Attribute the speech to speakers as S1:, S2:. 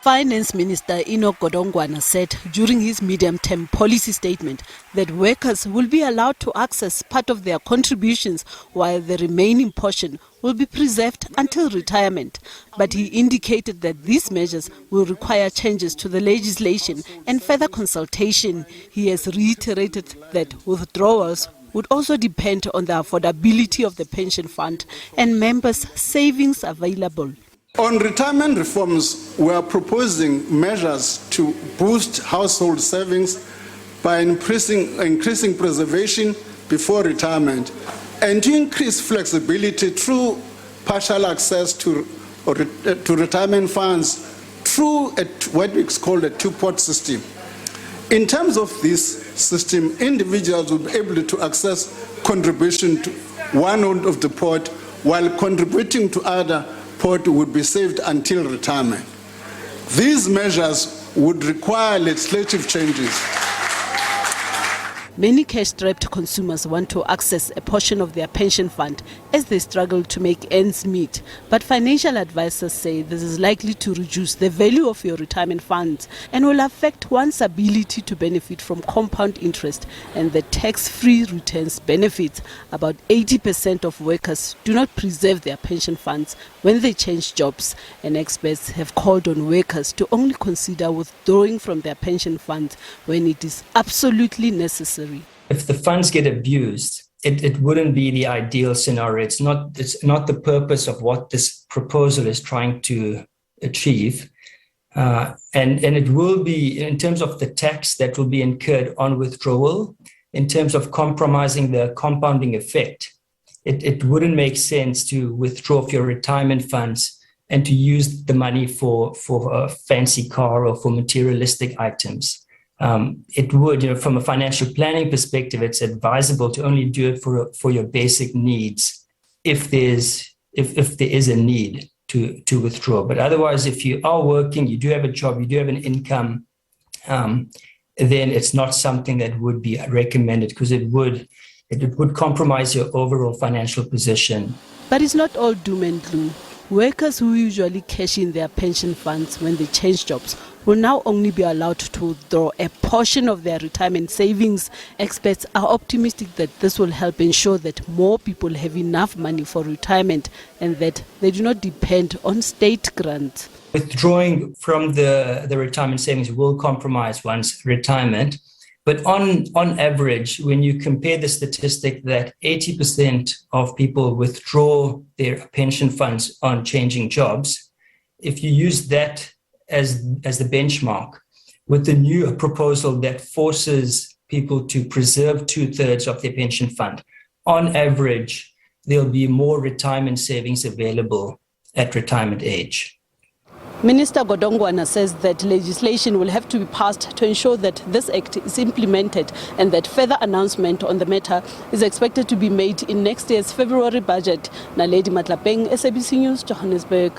S1: Finance Minister Enoch Godongwana said during his medium-term policy statement that workers will be allowed to access part of their contributions while the remaining portion will be preserved until retirement. But he indicated that these measures will require changes to the legislation and further consultation. He has reiterated that withdrawals would also depend on the affordability of the pension fund and members' savings available.
S2: On retirement reforms, we are proposing measures to boost household savings by increasing preservation before retirement and to increase flexibility through partial access to retirement funds through what we call a two-pot system. In terms of this system, individuals will be able to access contribution to one end of the pot while contributing to other pot would be saved until retirement. These measures would require legislative changes.
S1: Many cash-strapped consumers want to access a portion of their pension fund as they struggle to make ends meet. But financial advisors say this is likely to reduce the value of your retirement funds and will affect one's ability to benefit from compound interest and the tax-free returns benefits. About 80% of workers do not preserve their pension funds when they change jobs, and experts have called on workers to only consider withdrawing from their pension funds when it is absolutely necessary.
S3: If the funds get abused, it wouldn't be the ideal scenario. It's not the purpose of what this proposal is trying to achieve. And it will be, in terms of the tax that will be incurred on withdrawal, in terms of compromising the compounding effect, it wouldn't make sense to withdraw your retirement funds and to use the money for a fancy car or for materialistic items. It would, from a financial planning perspective, it's advisable to only do it for your basic needs if there is a need to withdraw. But otherwise, if you are working, you do have a job, you do have an income, then it's not something that would be recommended because it would compromise your overall financial position.
S1: But it's not all doom and gloom. Workers who usually cash in their pension funds when they change jobs will now only be allowed to withdraw a portion of their retirement savings. Experts are optimistic that this will help ensure that more people have enough money for retirement and that they do not depend on state grants.
S3: Withdrawing from the retirement savings will compromise one's retirement. But on average, when you compare the statistic that 80% of people withdraw their pension funds on changing jobs, if you use that as the benchmark, with the new proposal that forces people to preserve 2/3 of their pension fund, on average, there'll be more retirement savings available at retirement age.
S1: Minister Godongwana says that legislation will have to be passed to ensure that this act is implemented and that further announcement on the matter is expected to be made in next year's February budget. Naledi Matlapeng, SABC News, Johannesburg.